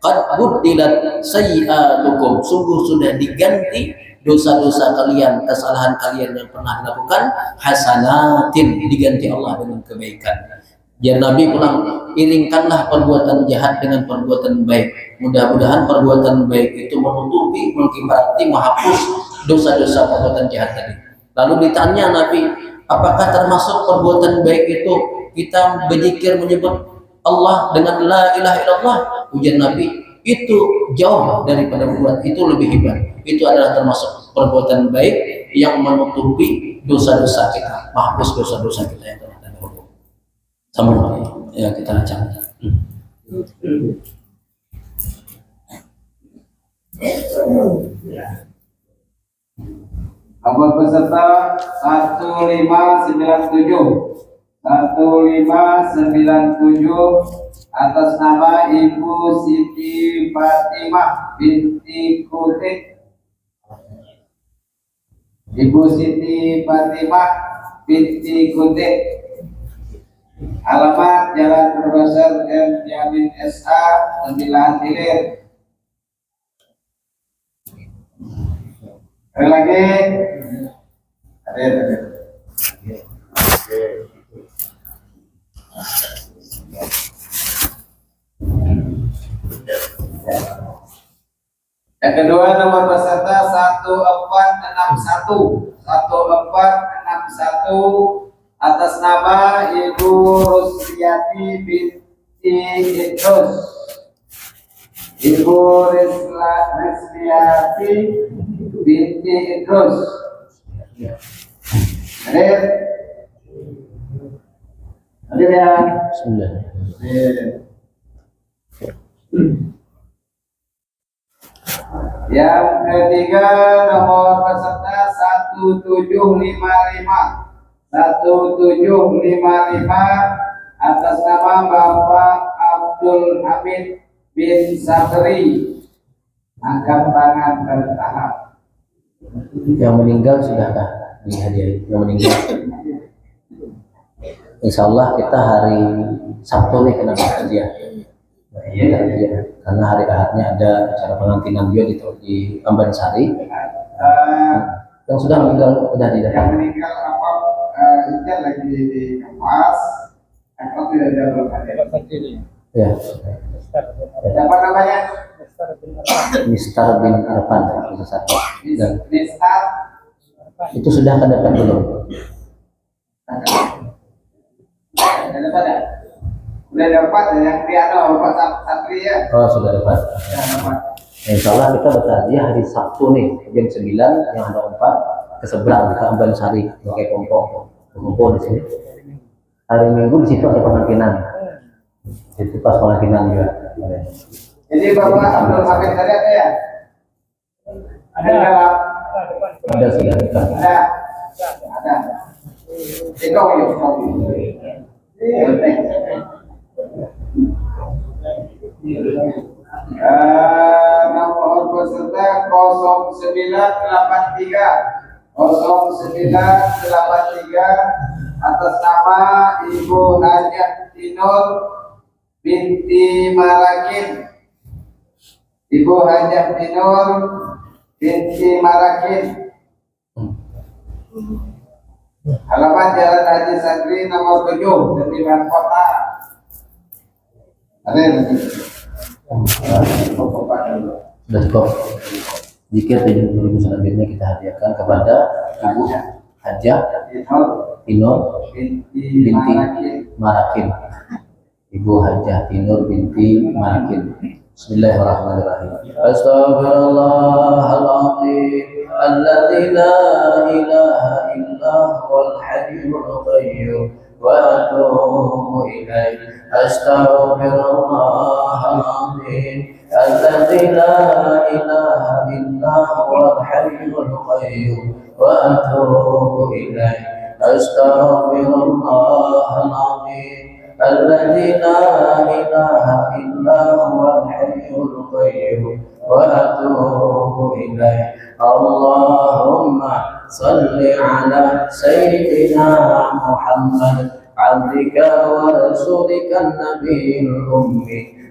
A: qad buddilat sayyi'atukum, sungguh sudah diganti dosa-dosa kalian, kesalahan kalian yang pernah dilakukan, hasanatin, diganti Allah dengan kebaikan. Ya Nabi pulang, iringkanlah perbuatan jahat dengan perbuatan baik. Mudah-mudahan perbuatan baik itu menutupi, mengibarati, menghapus dosa-dosa perbuatan jahat tadi. Lalu ditanya Nabi, apakah termasuk perbuatan baik itu kita berzikir menyebut Allah dengan la ilaha illallah? Ujian Nabi, itu jauh daripada buat, itu lebih hebat. Itu adalah termasuk perbuatan baik yang menutupi dosa-dosa kita, menghapus dosa-dosa kita yang telah terdahulu. Sama ya, kita lanjutkan.
B: Nomor peserta 1597 atas nama Ibu Siti Fatimah binti Kutik. Ibu Siti Fatimah binti Kutik. Alamat Jalan Profesor M. Yamin S.A. 9 Hilir. Ada lagi? Ada. Yang kedua nomor peserta 1461 atas nama Ibu Rusliati binti Idrus. Ibu Rusliati binti Idrus. Hadir? Hadir ya?
A: Bismillah.
B: Yang ketiga nomor peserta 1755 atas nama Bapak Abdul Hamid bin Sabri. Angkat tangan bertahap.
A: Yang meninggal sudahkah dihadiahi? Yang meninggal, insya Allah kita hari Sabtu nih kena hadiah. Iya, karena hari Ahadnya ada acara pengantinan dia di Ambansari. Yang sudah meninggal sudah tidak.
B: Yang meninggal apa? Ini lagi di kampas. Aku tidak ada berhadiah.
A: Ya.
B: Apa namanya?
A: Mister bin Arfan.
B: Mister.
A: Itu sudah kedapat belum?
B: Sudah dapat ya? Sudah dapat yang piano Bapak Satri ya?
A: Oh, sudah dapat. Insya Allah kita berhadiah hari Sabtu nih jam 9 yang ada 4 ke seberang ke Ambansari pakai kompong di sini. Hari Minggu di situ ada pengantinan. Itu pas pengantinan juga.
B: Jadi Bapak Abdul Hamid tadi ada ya? Ada.
A: Ada sudah dekat.
B: Ada. Itu yuk. Nomor peserta 0983 atas nama Ibu Hajah Tinur binti Marakin. Ibu Hajah Tinur binti Marakin. Halaman Jalan Haji Sagri nomor 7, Jatiban Kota. Ada lagi?
A: Sudah cukup. Jika 70.000 selanjutnya kita hadiahkan kepada Ibu Hajah Tinur binti Marakin. Ibu Hajah Tinur binti Marakin. Bismillahirrahmanirrahim. Astaghfirullahaladzim alladzi la ilaha illa huwal hayyul qayyum wa atubu ilaih. Astaghfirullahaladzim alladzi la ilaha illa huwal hayyul qayyum wa atubu ilaih. Astaghfirullahaladzim الذي لا إله إلا هو الحي القيوم وأتوب إليه. اللهم صل على سيدنا محمد عبدك ورسولك النبي الأمي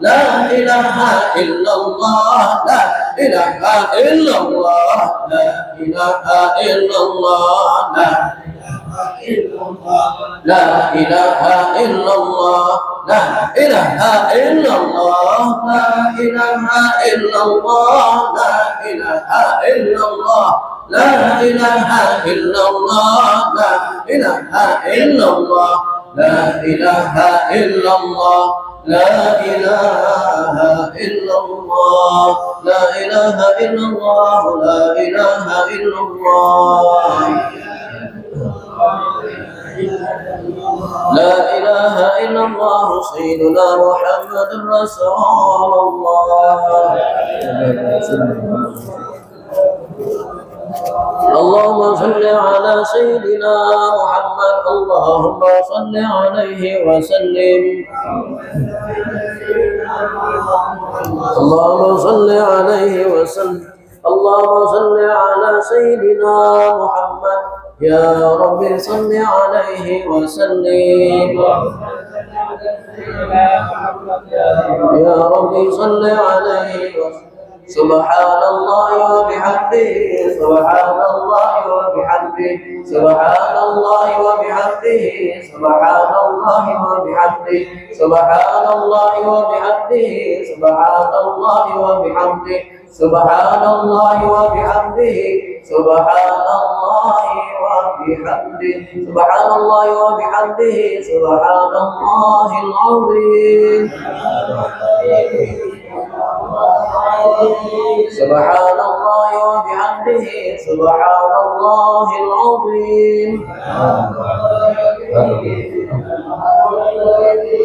A: لا إله إلا الله لا إله إلا الله لا إله إلا الله لا إله إلا الله لا إله إلا الله لا إله إلا الله لا إله إلا الله لا إله إلا الله لا إله إلا الله لا إله إلا الله لا إله إلا الله لا إله إلا الله لا إله إلا الله لا إله إلا الله سيدنا محمد رسول الله اللهم صل على سيدنا محمد اللهم صل عليه وسلم اللهم صل عليه وسلم اللهم صل على سيدنا محمد يا رب صل عليه وسلم يا رب صل عليه وسلم سبحان الله وبحمده سبحان الله وبحمده سبحان الله وبحمده سبحان الله وبحمده سبحان الله وبحمده سبحان الله وبحمده سبحان الله وبحمده سبحان الله وبحمده سبحان الله وبحمده سبحان الله العظيم سبحان الله وبحمده سبحان الله العظيم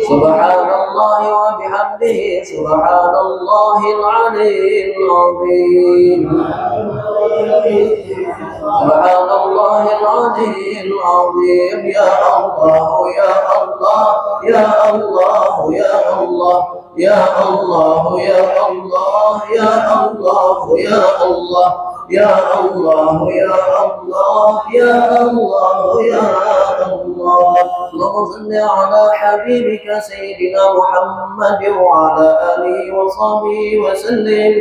A: سبحان الله وبحمده سبحان الله العلي العظيم سبحان الله العلي العظيم يا الله يا الله يا الله يا الله يا الله يا الله يا الله يا الله يا الله يا الله يا الله يا الله اللهم صل على حبيبك سيدنا محمد وعلى آله وصحبه وسلم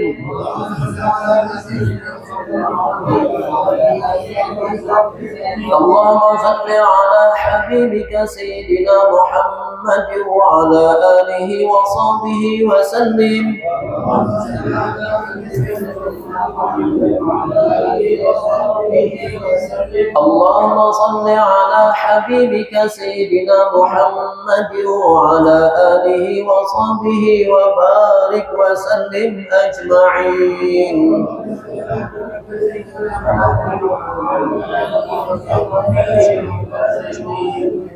A: اللهم صل على حبيبك سيدنا محمد وعلى آله وصحبه وسلم اللهم صل على حبيبك سيدنا محمد وعلى آله وصحبه وبارك وسلم أجمعين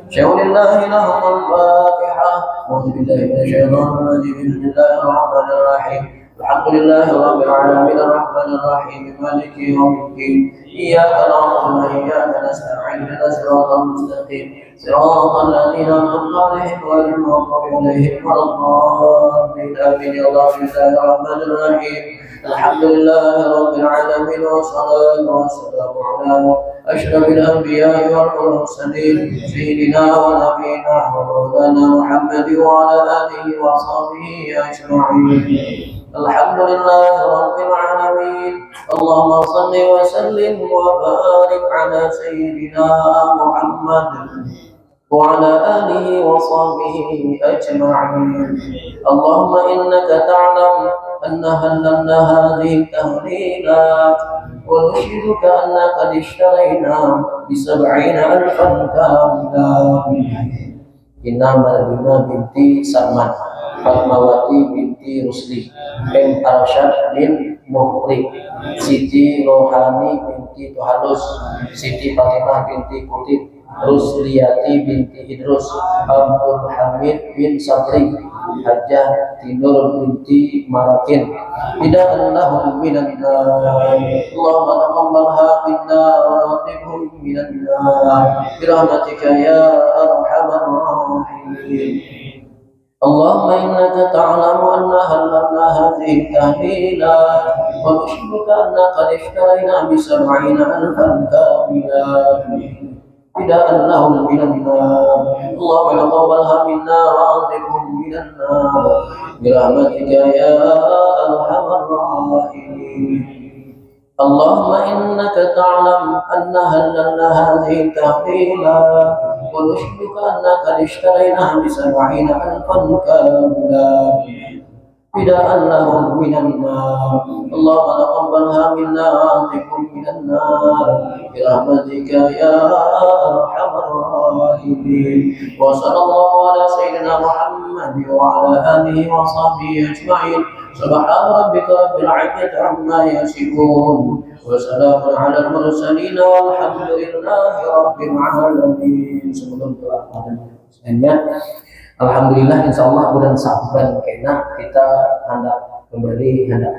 A: شهر الله لهم الفاتحة أعوذ بالله من الشيطان الرجيم بسم الله الرحمن الرحيم الحمد لله رب العالمين الرحمن الرحيم مالك يوم الدين إياك نعبد وإياك نستعين اهدنا الصراط المستقيم صراط الذين أنعمت عليهم غير المغضوب عليهم ولا الضالين آمين الله بسم الله الرحمن الرحيم الحمد لله رب العالمين والصلاة والسلام على أشرف الأنبياء والمرسلين سيدنا ونبينا ومولانا محمد وعلى آله وصحبه أجمعين الحمد لله رب العالمين اللهم صل وسلم وبارك على سيدنا محمد وعلى آله وصحبه أجمعين اللهم إنك تعلم أن هللنا هذه التهليلات ونشهدك أن قد اشترينا ب70,000 كاملة إنما Lina binti Salman Fatmawati binti Rusli M. Arsyad bin Muhri Siti Rohani binti Tuhalus Siti Fatimah binti Kutib Rusliyati binti Idrus Abdul Hamid bin Sabri Hajjah Tinur binti Marakin Bida'an lahum minan nar Allahumma taqabbalha minna wa atibhum minan nar Birahmatika ya arhamar rahimin اللهم إنك تعلم أن هللنا هذه التهليلات ونشهدك أن قد اشترينا ب70,000 كاملات فداء لهم من النار اللهم تقبلها منا وأنتقهم من من النار برحمتك يا أرحم الراحمين. اللهم إنك تعلم أن هللنا هذه التحليلا ونشهدك أننا قد اشترينا ب70,000 كاملا فداء لهم من النار. اللهم تقبلها منا وأعتقهم من النار برحمتك يا أرحم الراحمين. وصلى الله على سيدنا محمد وعلى آله وصحبه أجمعين. سبحان ربك رب العزة عما يصفون وسلام على المرسلين والحمد لله رب العالمين. Sebelum doa alhamdulillah insyaallah bulan Saban kena kita hendak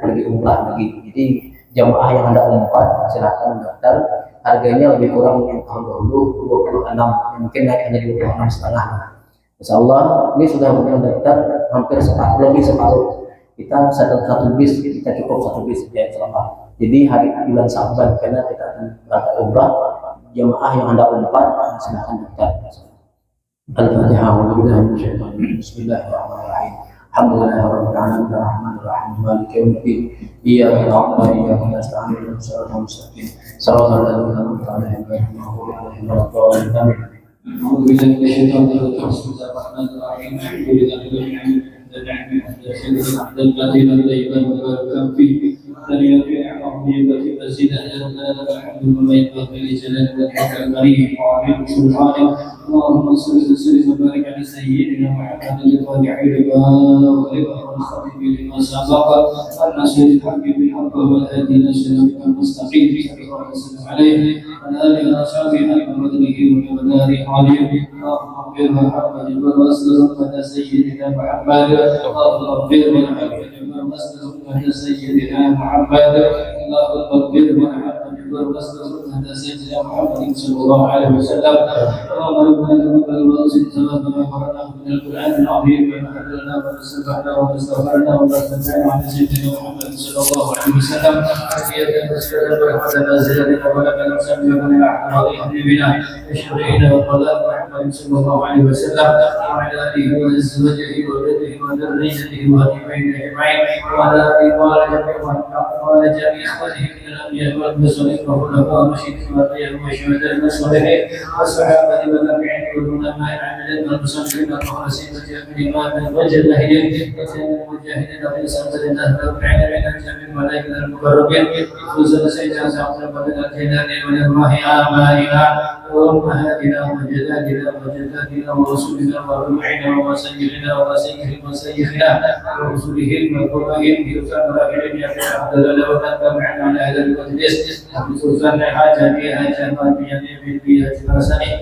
A: pergi umrah lagi. Jadi jamaah yang hendak umrah silakan daftar. Harganya lebih kurang yang tahun dahulu 26, mungkin naik hanya 26,5. Insyaallah ini sudah mendaftar hampir separuh. Kita satu bis, kita cukup satu bis ya insyaallah. Jadi hari bulan Saban karena kita akan berangkat umrah, jamaah yang hendak umrah silakan daftar. Al-Fatihah. Bismillahirrahmanirrahim. Alhamdulillahirabbil alamin arrahmanir rahim maliki yaumiddin iyyaka na'budu wa iyyaka nasta'in ihdinas siratal mustaqim siratal ladzina an'amta 'alaihim ghairil maghdubi 'alaihim waladdallin. A'udzu billahi minasyaitonir rajim. Bismillahirrahmanirrahim. اللهم صل وسلم وبارك على سيدنا محمد الفاتح لما والخاتم لما سبق الناصر الحق بالحق والهادي الى صراطك المستقيم صلى عليه وعلى اله وصحبه حق قدره ومقداره عظيم. اللهم اغفر وارحم واستر على سيدنا محمد. اللهم اغفر وارحم واستر على سيدنا محمد. اللهم اغفر وارحم واستر على سيدنا محمد صلى الله عليه وسلم. اللهم ربنا تقبل وانزل ثواب ما قرأناه من القرآن العظيم وما حفظناه وما سبحناه وما استغفرنا وما استمتعنا على سيدنا محمد صلى الله عليه وسلم. حسية مسجدا ورحمة نازلة ولك نفسا بنا حبيبنا اشهدنا وقضاء محمد صلى الله عليه وسلم وعلى آله وأزواجه وولده وذريته وأتباعه أجمعين وعلى آله وعلى جميع إخوانه من الأنبياء والمرسلين والخلفاء الراشدين والشهداء والصالحين والصحابة والتابعين والعلماء العاملين والمصلين والمخلصين والجاهدين والجاهدين والمجاهدين في سبيل الله والتابعين بين الجميع الملائكة المقربين خصوصا سيدنا سعد بن الكيلاني ونبره آبائنا وأمهاتنا وجداتنا وجداتنا ورسولنا وربعنا وسيدنا وسيدنا ورسولهم وقرائهم بيوتنا وراحلين يا عبد الله وتابعنا على أهل المجلس بخصوصا حاجاتها جمال بيده حسنه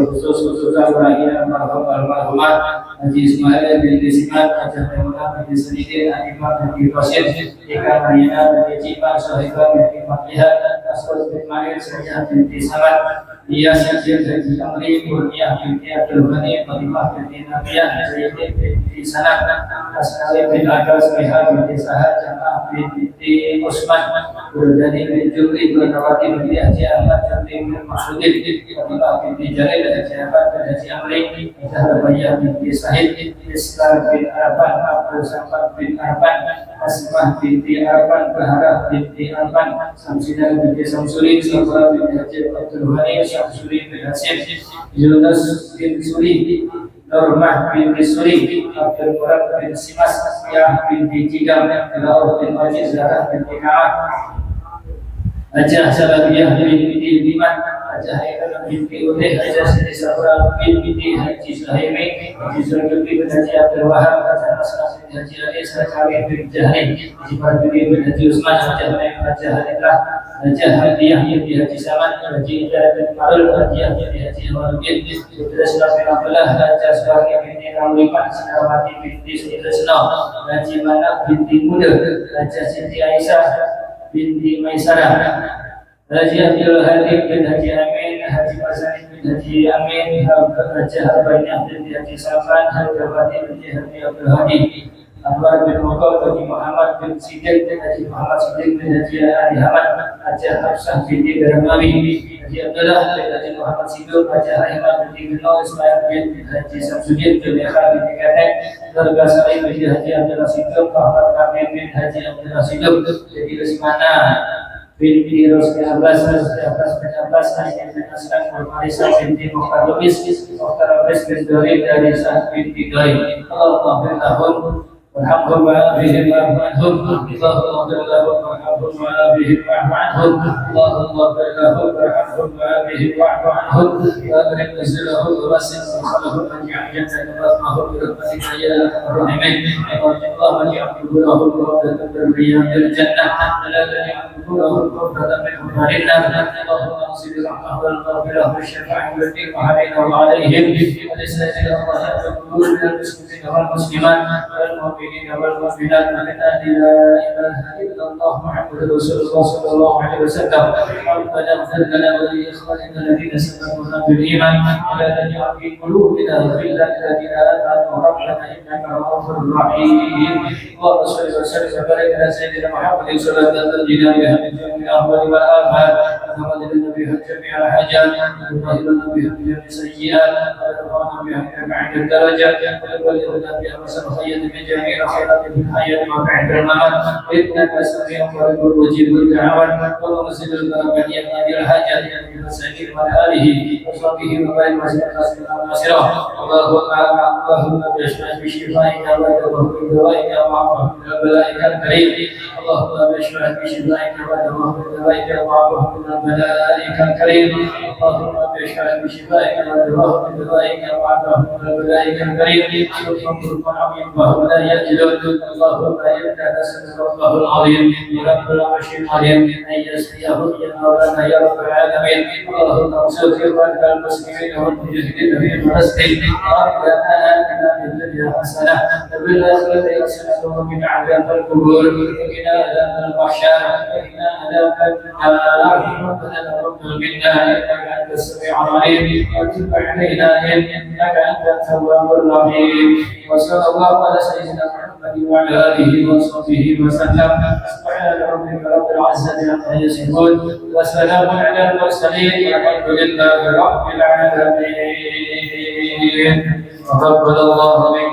A: khusus Ibrahim Al-Marhumah Haji Ismail bin Ismail Haji Maimunah bin Sedikit Imam bin Qasim Ikan Rina bin Cipang Sahibah bin Fatihah Aswad bin Ma'il Syariah bin Samad Dia Syekh Haji Amri Kurniah bin Abdul Ghani Fatimah bin Nabiyah Zaidin bin Sanad Asnawi bin Agas Bihar bin Sahad Jamah bin Usman Burdani bin Jumri bin Nawati bin Haji Ahmad bin Maksudin Fatimah bin Jalil Haji Ahmad bin Haji Amri Zahrabayah bin Sahid Islam bin Arafan Abdul Samad bin Arafan Asmah bin Arafan Baharah bin Arafan Samsidah bin Samsuri Sabra bin Haji Abdul Ghani Samsuri bin Hasim Yunus bin Suri Nurmah bin Suri Abdul Murad bin Simas Yah bin Jigam Laur bin Majid Zahra bin Ka'ah Ajah Salabiyah bin Liman Ajah Haidar bin Udeh Ajah Sidi Sabra bin Haji Sahimi Haji Zulkifli bin Haji Abdul Wahab Ajah Nasrah bin Haji Ali Sarkawi bin Jahri Haji Fadli bin Haji Usman Ajah Naim Ajah Halillah Ajah Hadiyah bin Haji Saman Haji Ijah bin Marul Haji bin Haji Walugin Putera Sulah bin Abdullah Ajah Suhagi bin Ramliman Sinarwati bin Sayyidina Senau Haji Manak bin Muda Ajah Siti Aisyah binti Maisarah Haji Abdul Halim bin Haji Amin Haji Masani bin Haji Amin Haji Harbaini bin Haji Safan Haji Abadi bin Haji Abdul Hadi
C: Anwar bin Mughal Haji Muhammad bin Siddiq bin Haji Muhammad Siddiq bin Haji Ali Hamad Haji Hafsah binti Darmawi Haji Abdullah bin Haji Muhammad Siddiq Haji Ahmad bin Ibnu Ismail bin Haji Samsudin bin Khalid bin Katek Darga Salim bin Haji Abdullah Siddiq Muhammad Kamil bin Haji Abdullah Siddiq jadi Lesmana binti Rusdi Abbas bin Abbas bin Aslam bin Marisa binti Muhammad Lubis Mukhtar Abbas bin Dori dari Sa'ad binti Dori Allah bin Lahun warhamhum wa bihim wa'anhum Allahumma ghfir lahum warhamhum wa bihim wa'fu anhum Allahumma ghfir lahum warhamhum wa bihim wa'fu anhum wa akrim nuzulahum wa wasi' mudkhalahum waj'al jannata rahmahum bi rahmatika ya arhamar rahimin Allahumma ij'al quburahum rawdatan min riyadil jannah wa la taj'al quburahum rawdatan min humarin nar Allahumma anzil rahmah wal maghfirah wa syafa'ah wa tiqah alaina wa alaihim wa lisajil Allah wa qubur al-muslimin wal muslimat wal mu'minin wal mu'minat wa la ilaha illallah Muhammadur Rasulullah sallallahu alaihi wasallam Rabbana ighfir lana wa li ikhwanina alladhina sabaquna bil iman wa la taj'al fi qulubina ghillan lil ladzina amanu rabbana innaka ra'ufur rahim Allahumma shalli wa sallim wa barik ala sayyidina Muhammadin sallallahu alaihi wa sallam الأهوال والآفات وتغفر لنا بها جميع الحاجات وتطهر لنا بها من جميع السيئات وترفعنا بها بعد الدرجات وتبلغنا بها مسا الخير من جميع الخيرات في الحياة وبعد الممات إنك سميع قريب مجيب الدعوات اللهم صل وسلم على الحاجات من المساكين وعلى آله وصحبه وبارك وسلم ناصرا اللهم بأسمائك بشفائك ودوائك بدوائك وعافاك من بلائك الكريم اللهم بأسمائك بشفائك ودوائك بدوائك وعافاك من بلائك الكريم اللهم بأسمائك بشفائك ودوائك بدوائك وعافاك من بلائك الكريم سبحان الله العظيم وهو لا يجلد اللهم إنا نسألك الله العظيم ورب العرش العظيم أن يسقيه يا مولانا يا رب العالمين اللهم انصر إخوانك المسلمين والمجاهدين في فلسطين ربنا آتنا في الدنيا حسنة وفي الآخرة حسنة وقنا عذاب القبور وقنا عذاب المحشر وقنا عذاب النار ربنا تقبل منا إنك أنت السميع العليم وتب علينا إنك أنت التواب الرحيم وصلى الله على سيدنا محمد وعلى آله وصحبه وسلم سبحان ربك رب العزة عما يصفون وسلام على المرسلين والحمد لله رب العالمين تقبل الله منا